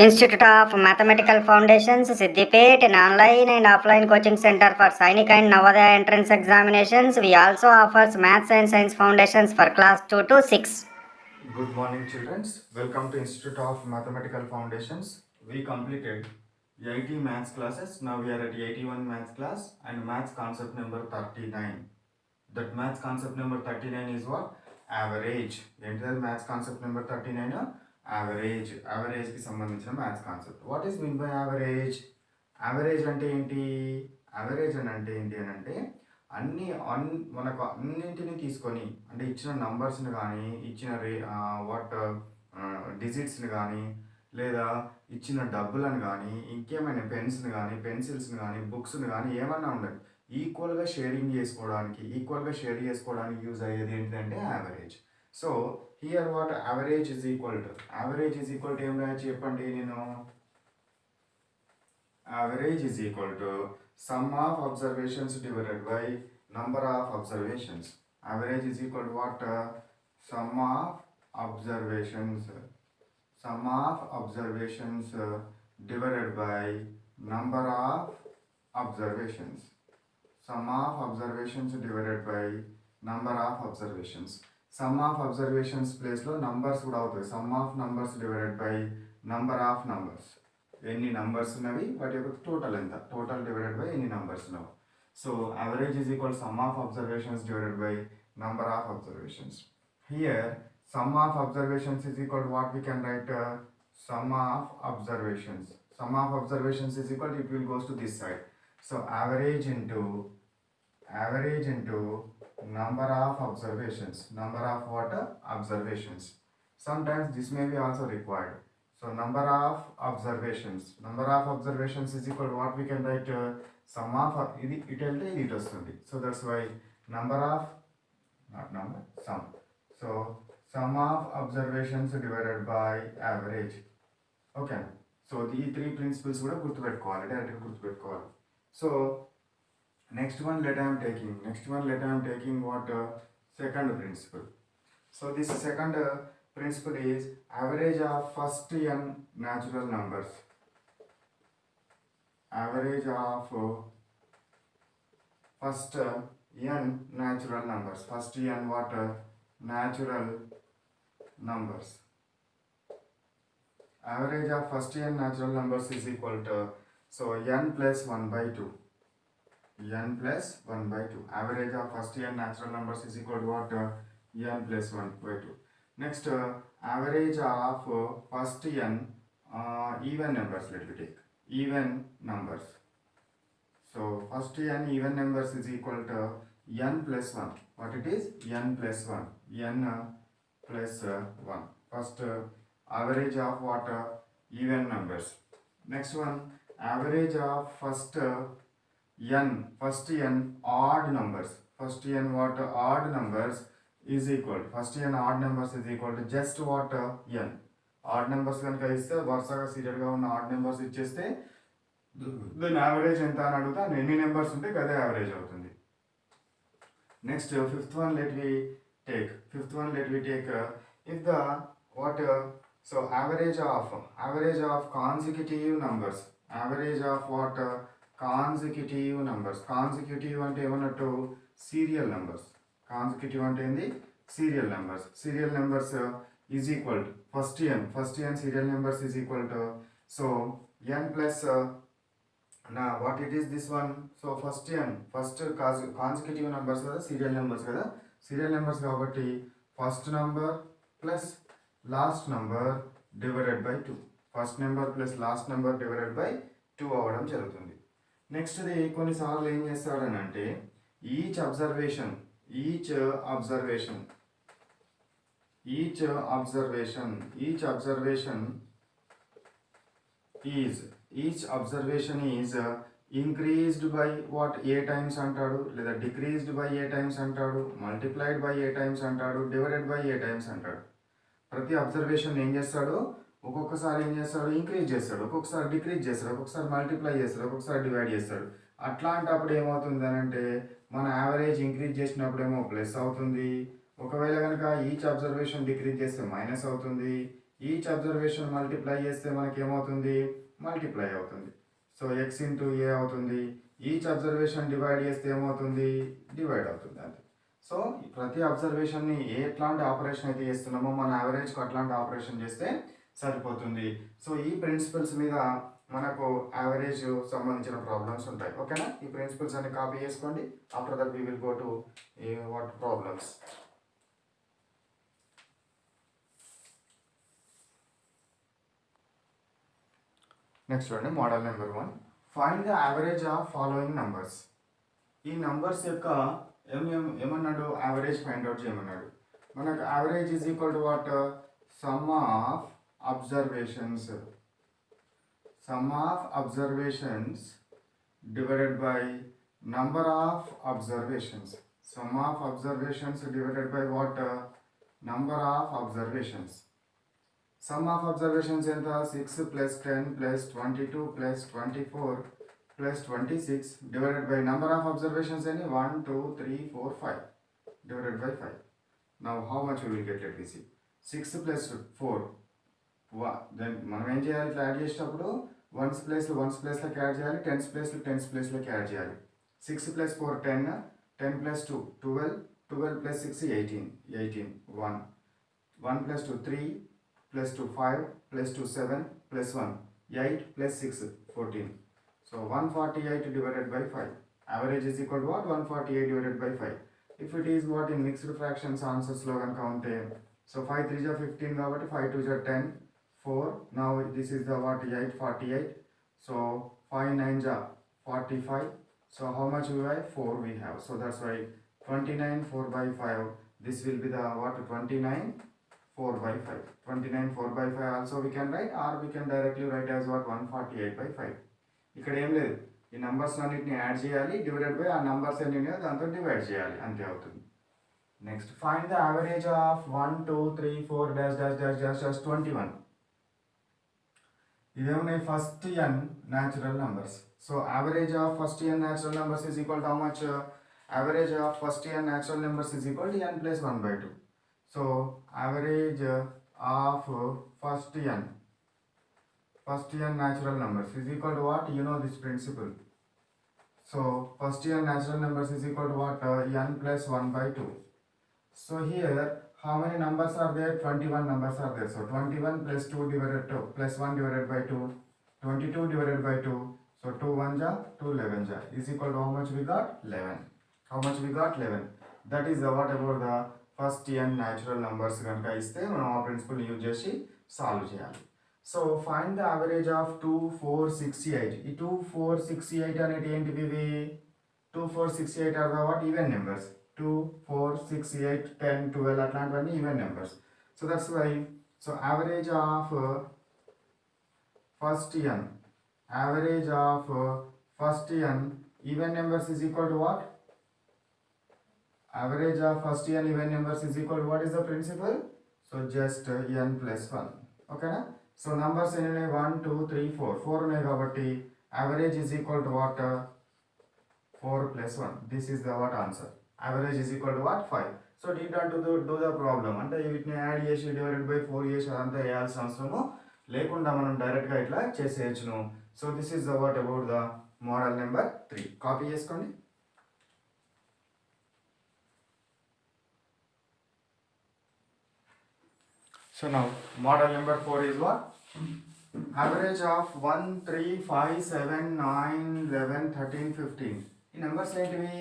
Institute of Mathematical Foundations, Siddipet, an online and offline coaching center for Sainik and Navodaya entrance examinations. We also offers Maths and Science Foundations for class 2 to 6. Good morning, children. Welcome to Institute of Mathematical Foundations. We completed 80 maths classes. Now we are at 81 maths class and maths concept number 39. That maths concept number 39 is what? Average. Enter maths concept number 39. Average. Average కి సంబంధించిన maths concept. What is mean by average? Average అంటే ఏంటి? Average అంటే ఏంటి అని అంటే అన్ని మనకు అన్నింటిని తీసుకొని అంటే ఇచ్చిన నంబర్స్ని కానీ ఇచ్చిన వాట్ డిజిట్స్ని కానీ లేదా ఇచ్చిన డబ్బులను కానీ ఇంకేమైనా పెన్స్ని కానీ పెన్సిల్స్ని కానీ బుక్స్ని కానీ ఏమన్నా ఉండదు ఈక్వల్గా షేరింగ్ చేసుకోవడానికి యూజ్ అయ్యేది ఏంటంటే average. So here what average is equal to ఏం రాయొచ్చు చెప్పండి నేను. Average is equal to sum of observations divided by number of observations. Average is equal to what? Sum of observations divided by number of observations. Sum of observations divided by number of observations. Sum of observations place lo numbers kuda avutadi. Sum of numbers divided by number of numbers. ఎన్ని numbers ఉన్నవి వాటి యొక్క total ఎంత, total divided by ఎన్ని numbers ఉన్నవి. So average is equal some of observations divided by number of observations. Here some of observations is equal to what we can write some of observations. Sum of observations is equal to, it will goes to this side. So average into number of observations. Number of what? Observations. Sometimes this may be also required. So number of observations is equal to what we can write sum of it వస్తుంది. So that's why number of sum. So sum of observations divided by average. Okay. So the three principles కూడా గుర్తుపెట్టుకోవాలి, డైరెక్ట్గా గుర్తుపెట్టుకోవాలి. So next one let I am taking what second principle. So this second principle is average of first n natural numbers. Average of first n natural numbers. First n what? Natural numbers. Average of first n natural numbers is equal to, so n plus 1 by 2. N plus 1 by 2. Average of first n natural numbers is equal to what? N plus 1 by 2. Next, average of first n even numbers. Let me take even numbers. So first n even numbers is equal to n plus 1. What it is? N plus 1. N plus 1. First average of what? Even numbers. Next one, average of first n odd numbers. First n what? Odd numbers is equal. First n odd numbers is equal to just what? n. Odd numbers కనుక ఇస్తే వరుసగా సీరియల్గా ఉన్న odd numbers ఇచ్చేస్తే దాని average ఎంత అని అడుగుతా, ఎన్ని నెంబర్స్ ఉంటే అదే యావరేజ్ అవుతుంది. Next fifth one let we take if the what. So average of consecutive numbers. Average of what? Consecutive numbers. Consecutive అంటే ఏమన్నట్టు? Serial numbers. Consecutive అంటే ఏంది? Serial numbers. Serial numbers is equal to first n serial numbers is equal to, so n plus what it is this one. So first consecutive numbers కదా, serial numbers కదా. Serial numbers కాబట్టి first number plus last number divided by 2. First number plus last number divided by 2 అవ్వడం జరుగుతుంది. నెక్స్ట్ది కొన్నిసార్లు ఏం చేస్తాడని అంటే each observation is increased by what? A times అంటాడు, లేదా decreased by A times అంటాడు, multiplied by A times అంటాడు, divided by A times అంటాడు. ప్రతి అబ్జర్వేషన్ ఏం చేస్తాడు? ఒక్కొక్కసారి ఏం చేస్తాడు? ఇంక్రీజ్ చేస్తాడు, ఒక్కొక్కసారి డిక్రీజ్ చేస్తాడు, ఒక్కొక్కసారి మల్టిప్లై చేస్తాడు, ఒక్కొక్కసారి డివైడ్ చేస్తాడు. అట్లాంటప్పుడు ఏమవుతుంది అని అంటే మన యావరేజ్ ఇంక్రీజ్ చేసినప్పుడేమో ప్లస్ అవుతుంది, ఒకవేళ కనుక ఈచ్ అబ్జర్వేషన్ డిక్రీజ్ చేస్తే మైనస్ అవుతుంది, ఈచ్ అబ్జర్వేషన్ మల్టిప్లై చేస్తే మనకి ఏమవుతుంది, మల్టిప్లై అవుతుంది. సో ఎక్స్ ఇంటూ ఏ అవుతుంది. ఈచ్ అబ్జర్వేషన్ డివైడ్ చేస్తే ఏమవుతుంది, డివైడ్ అవుతుంది అంతే. సో ప్రతి అబ్జర్వేషన్ని ఎట్లాంటి ఆపరేషన్ అయితే చేస్తున్నామో మన యావరేజ్కి అట్లాంటి ఆపరేషన్ చేస్తే సరిపోతుంది. సో ఈ ప్రిన్సిపల్స్ మీద మనకు యావరేజ్ సంబంధించిన ప్రాబ్లమ్స్ ఉంటాయి. ఓకేనా, ఈ ప్రిన్సిపల్స్ అన్ని కాపీ చేసుకోండి. After that we will go to what problems. Next చూడండి, model number 1. Find the average of following numbers. ఈ నంబర్స్ యొక్క ఏమన్నాడు, యావరేజ్ ఫైండ్ అవుట్ చేయమన్నాడు. మనకు average is equal to what, sum of observations, sum of observations divided by number of observations. Sum of observations divided by what, number of observations. Sum of observations enta 6 plus 10 plus 22 plus 24 plus 26 divided by number of observations any 1 2 3 4 5 divided by 5. Now how much we will get, let me see. 6 plus 4, then మనం ఏం చేయాలి, ఇట్లా add చేసేటప్పుడు once ప్లేస్లోకి add చేయాలి, tense ప్లేస్లోకి add చేయాలి. 6 plus 4 10, 10 plus 2 12, 12 plus 6 18, 1 plus 2 3 plus 2 5 plus 2 7 plus 1 8 plus 6 14. So 148 divided by 5. Average is equal to what, 148 divided by 5. If it is what in mixed fractions answers లో కనుక ఉంటే, so 5 3 is 15 కాబట్టి 5 2 is 10 4. Now this is the what, 8 48. So 5 9 is 45. So how much we have, 4 we have. So that's why 29 4 by 5. This will be the what, 29 4 by 5. 29 4 by 5 also we can write, or we can directly write as what, 148 by 5. ఇక్కడ ఏం లేదు, ఈ numbers అన్నిటిని add చేయాలి, divided by ఆ numbers ఎన్ని ఉన్నాయో దాంతో డివైడ్ చేయాలి, అంతే అవుతుంది. Next, find the average of 1 2 3 4 dash dash dash dash dash 21. ఇవేమున్నాయి, first n natural numbers. So average of first n natural numbers is equal to how much, average of first n natural numbers is equal to n plus 1/2. So average of first n natural numbers is equal to what, you know this principle. So first n natural numbers is equal to what, n plus 1/2. So here how many numbers are there, 21 numbers are there. So 21 plus 2 divided 2 plus 1 divided by 2, 22 divided by 2. So 2 1 ja 2 11 ja is equal to how much we got, 11. How much we got, 11. That is the what about the first n natural numbers కనుక ఇస్తే మనం ఆ principal use చేసి solve చేయాలి. So find the average of 2 4 68. ఈ 2 4 68 అనేది ఏంటివి, 2 4 68 are the what, even numbers. 2 4 6 8 10 12 అట్లాంటివన్నీ even numbers. So that's why, so average of first n, average of first n even numbers is equal to what, average of first n even numbers is equal to what is the principle, so just n plus 1. Okay na? So numbers in 1 2 3 4 4 ఉన్నాయి కాబట్టి average is equal to what, 4 plus 1. This is the what answer. Average is equal to what, 5. So need not to do the problem అంటే వీటిని add చేసి divided by 4 చేసి అదంతా వేయాల్సిన అవసరము లేకుండా మనం డైరెక్ట్గా ఇట్లా చేసేయచ్చును. So this is the what about the model number 3. Copy చేసుకోండి. So now model number 4 is what? Average of 1 3 5 7 9 11 13 15. ఈ నెంబర్స్ ఏంటివి,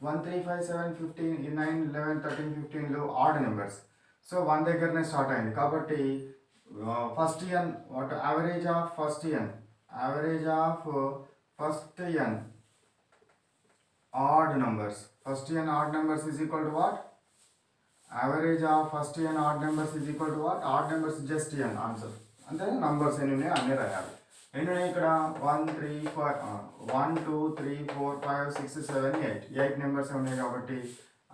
1 3 5 7 15, 9 11 13 15 లో ఆడ్ నెంబర్స్. సో 1 దగ్గరనే స్టార్ట్ అయింది కాబట్టి first n what, average of first n, average of first n odd numbers, first n odd numbers is equal to what, average of first n odd numbers is equal to what, odd numbers just n answer. అంటే numbers ఎన్ని ఉన్నాయి అన్నీ రాయాలి. ఎన్ని ఉన్నాయి ఇక్కడ, 1 3 5 1 2 3 4 5 6 7 8 8 numbers ఉన్నాయి కాబట్టి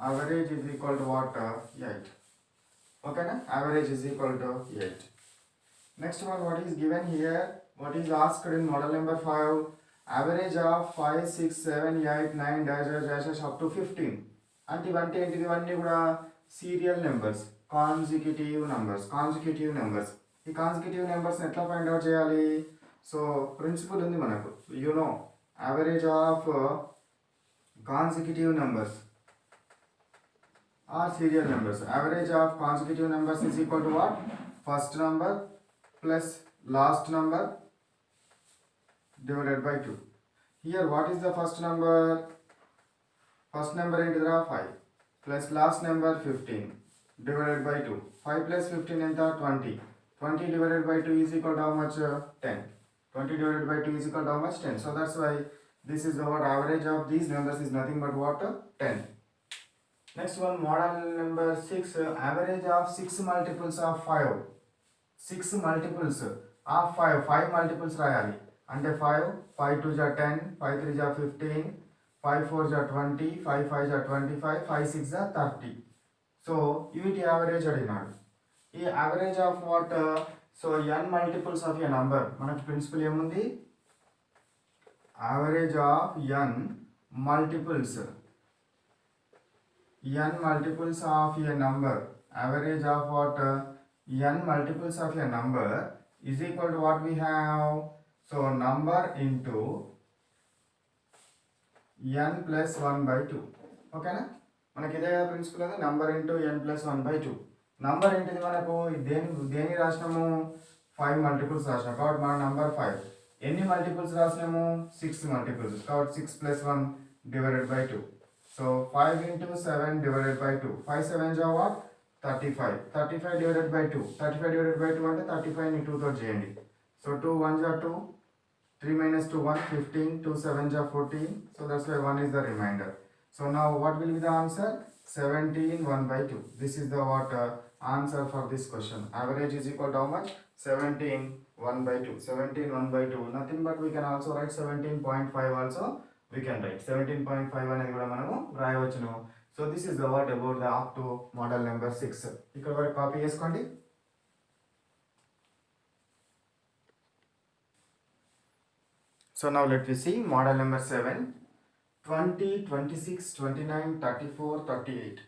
average is equal to what, 8. ఓకేనా, average is equal to 8. Next one, what is given here, what is asked in model number 5, average of 5 6 7 8 9 dash dash dash up to 15. అంటే ఇవంటే ఏంటిది, ఇవన్నీ కూడా సీరియల్ నెంబర్స్, కాన్సిక్యూటివ్ నెంబర్స్ ఈ కాన్సిక్యూటివ్ నెంబర్స్ని ఎట్లా find out చేయాలి? సో ప్రిన్సిపల్ ఉంది మనకు, no average of consecutive numbers or serial numbers. Average of consecutive numbers is equal to what? First number plus last number divided by 2. Here what is the first number? First number into the 5 plus last number 15 divided by 2. 5 plus 15 into 20. 20 divided by 2 is equal to how much? 10. 20 divided by 2 is equal to how much? 10. So that's why this is the what average of these numbers is nothing but what? 10. Next one, model number 6, average of 6 multiples of 5. 6 multiples of 5, 5 multiples రాయాలి అంటే 5, 5 2 జా 10, 5 3 జా 15, 5 4 జా 20, 5 5 జా 25, 5 6 జా 30. So వీటి average అడిగినాడు. ఈ average of what? So n multiples of a number, మనకి ప్రిన్సిపల్ ఏముంది? Average of n multiples, n multiples of a number, average of what? N multiples of a number is equal to what we have? So number into n plus 1 by 2. ఓకేనా? మనకి ఇదే principal ఉంది, number into n plus 1 by 2. Number ఏంటిది మనకు? దేని రాసినాము? 5 multiples రాసినాం కాబట్టి మన number 5. ఎన్ని మల్టిపుల్స్ రాసినాము? 6 మల్టిపుల్స్ కాబట్టి 6 plus 1 divided by 2. So 5 into 7 divided by 2. 5 7 are what? 35. 35 divided by 2. 35 divided by 2 అంటే 35 ని 2 తో చేయండి. So 2 1s are 2. 3 minus 2 1 15. 2 7s are 14. So that's why 1 is the remainder. So now what will be the answer? 17 1 by 2. This is the what answer for this question. Average is equal to how much? 17 1 by 2. 17 1 by 2. Nothing but we can also write 17.5 also. We can write 17.5 అనేది కూడా మనము రాయవచ్చును. So this is the what about the up to model number 6. ఇక్కడ వరకు copy చేసుకోండి. So now let we see model number 7. 20 26 29 34 38.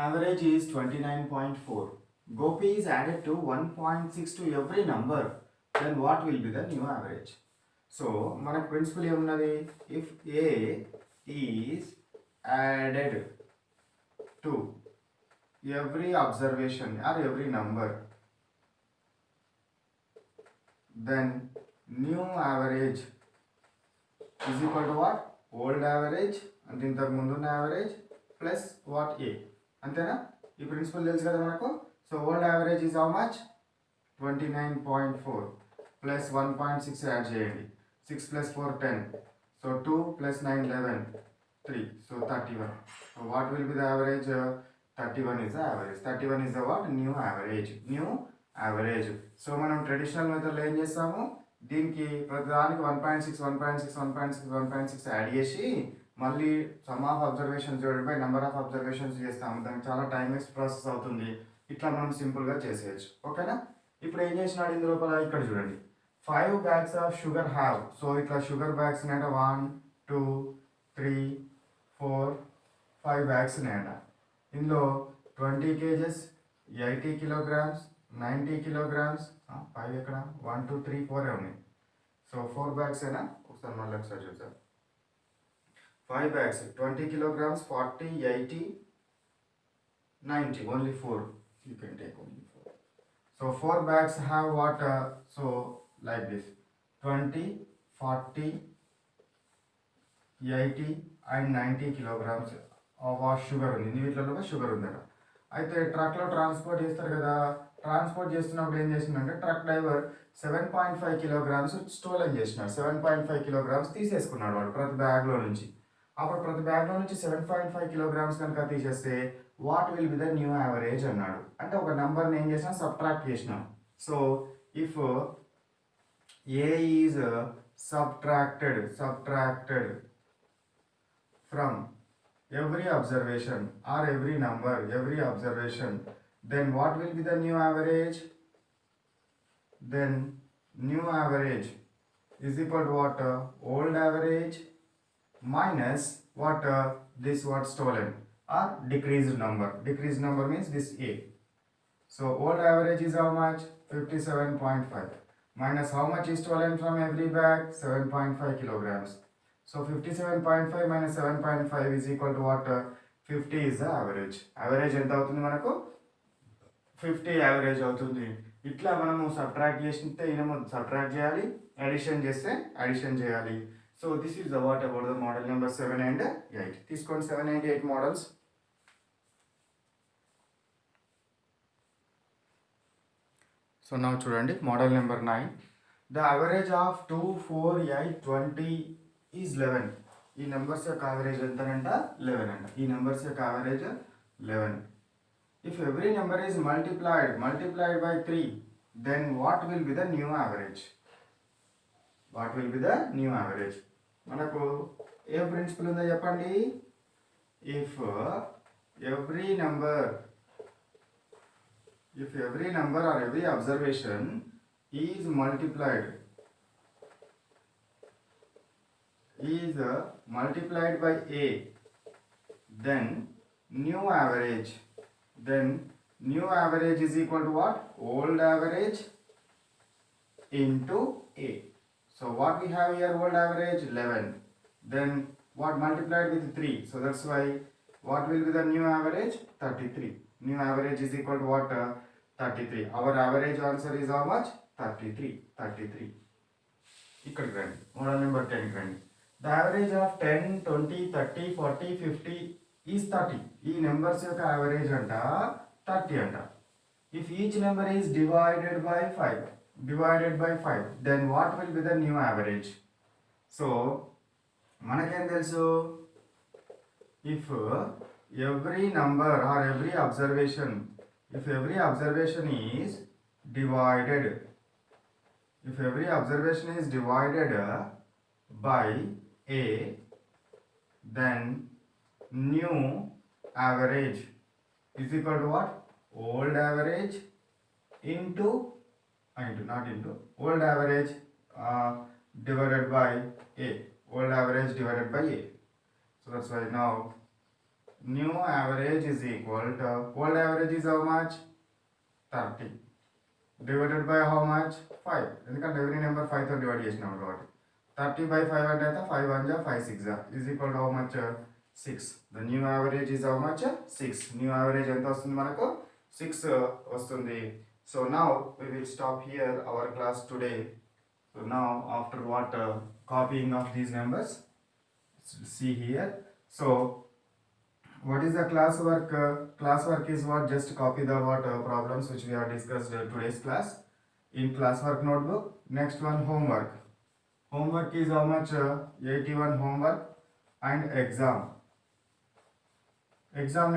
Average is 29.4. Gopi is added to 1.6 to every number. Then what will be the new average? So మనకు principle ఏమున్నది? If A is added to every observation or every number, then new average is equal to what? Old average అంటే ఇంతకు ముందున్న average plus what a. అంతేనా? ఈ principal తెలుసు కదా మనకు. So old average is how much? 29.4 plus 1.6 add చేయండి. 6 plus 4 10. So 2 plus 9 11. 3. So 31. So what will be the average? 31 is the average. 31 is the what? New average. New average. So మనం traditional మెథడ్లో ఏం చేస్తాము? దీనికి ప్రతిదానికి 1.6 1.6 1.6 1.6 యాడ్ చేసి మళ్ళీ some of observations divided by number of observations చేస్తాము. దానికి చాలా టైం వేస్ట్ ప్రాసెస్ అవుతుంది. ఇట్లా మనం సింపుల్గా చేసేయచ్చు. ఓకేనా? ఇప్పుడు ఏం చేసినాడు ఇందు లోపల? ఇక్కడ చూడండి, 5 bags of sugar have. So itla sugar bags nada 1 2 3 4 5 bags nada. Inlo 20 kgs, 80 kilograms, 90 kilograms. 5 ekkada 1 2 3 4 unnayi. So 4 bags ena okasari malla okasari chudam. 5 bags 20 kilograms, 40 80 90. Only 4 you can take, only 4. So 4 bags have what? So like this 20 40 80 and 90 kilograms of sugar ఉంది. వీటిలో sugar ఉందట. అయితే ట్రక్లో transport చేస్తారు కదా. Transport చేస్తున్నప్పుడు ఏం చేసిందంటే truck driver 7.5 kilograms stolen చేసినాడు. 7.5 kilograms తీసేసుకున్నాడు వాడు ప్రతి బ్యాగ్లో నుంచి. అప్పుడు ప్రతి బ్యాగ్లో నుంచి 7.5 kilograms కనుక తీసేస్తే what will be the new average అన్నాడు. అంటే ఒక నెంబర్ని ఏం చేసినా సబ్ట్రాక్ట్ చేసినాం. So if A is subtracted from every observation or every number, every observation, then what will be the new average? Then new average is equal to what? Old average minus what? This what stolen or decreased number. Decreased number means this A. So old average is how much? 57.5. Minus how much is stolen from every bag? 7.5 kilograms. So 57.5 minus 7.5 is equal to what? 50 is the average. Average ఎంత అవుతుంది మనకు? 50 average అవుతుంది. ఇట్లా మనము subtract చేస్తే ఏమో subtract చేయాలి, addition చేస్తే అడిషన్ చేయాలి. So this is the what about the model number 7 and 8. తీసుకోండి 7 and 8 మోడల్స్. సో now చూడండి model number 9. The average of 2, 4, 8, 20 is 11. ఈ నెంబర్స్ యొక్క యావరేజ్ ఎంతనంట? 11 అంట. ఈ నెంబర్స్ యొక్క average 11. If every number is multiplied by 3, then what will be the new average? What will be the new average? మనకు ఏ principal ఉందో చెప్పండి. If every number or every observation is multiplied by A, then new average is equal to what? Old average into A. So what we have here, old average 11, then what multiplied with 3, so that's why what will be the new average? 33. New average is equal to what? 33. Our average answer is how much? 33. ఇక్కడికి రండి, model number 10 రండి. The average of 10, 20, 30, 40, 50 is 30. ఈ numbers యొక్క average అంట 30 అంట. If each number is divided by 5, then what will be the new average? So మనకేం తెలుసు? If every number or every observation is divided by A, then new average is equal to what? Old average into old average divided by A. Old average divided by A. So that's why now new average is equal to old average is how much? 30 divided by how much? 5. ఎందుకంటే every number 5 తో divide చేసినాం కాబట్టి 30 by 5 అంటే 5 1 ja 5 6 ja is equal to how much? 6. The new average is how much? 6. New average ఎంత వస్తుంది మనకు? 6 వస్తుంది. So now we will stop here our class today. So now after what copying of these numbers, see here. So what is the classwork? Classwork is what? Just copy the what problems which we have discussed today's class in classwork notebook. Next one, homework. Homework is how much? 81 homework. And exam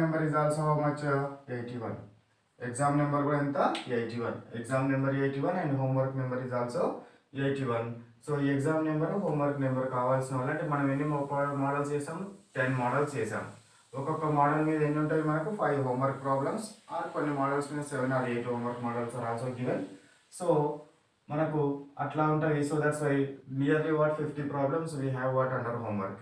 number is also how much? 81. Exam number కూడా ఎంత? 81. Exam number 81 and homework number is also 81. So ఈ exam number homework number కావాల్సిన వాళ్ళు, అంటే మనం ఎన్ని models చేసాం? 10 models చేసాం. ఒక్కొక్క మోడల్ మీద ఎన్ని ఉంటాయి మనకు? 5 homework problems, ఆర్ కొన్ని మోడల్స్ మీద 7 or 8 homework models are also given. So మనకు అట్లా ఉంటుంది. So that's why nearly what 50 problems we have what under homework.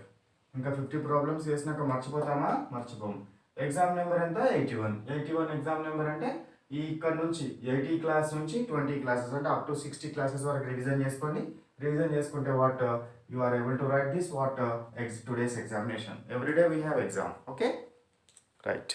ఇంకా 50 problems చేసినాక మర్చిపోతామా? మర్చిపోము. ఎగ్జామ్ నెంబర్ ఎంత? 81 ఎగ్జామ్ నెంబర్ అంటే ఈ ఇక్కడ నుంచి 80 క్లాస్ నుంచి 20 క్లాసెస్ అంటే అప్ టు 60 క్లాసెస్ వరకు రివిజన్ చేసుకోండి. రివిజన్ చేసుకుంటే what you are able to write this what today's examination. Every day we have exam. Okay, right.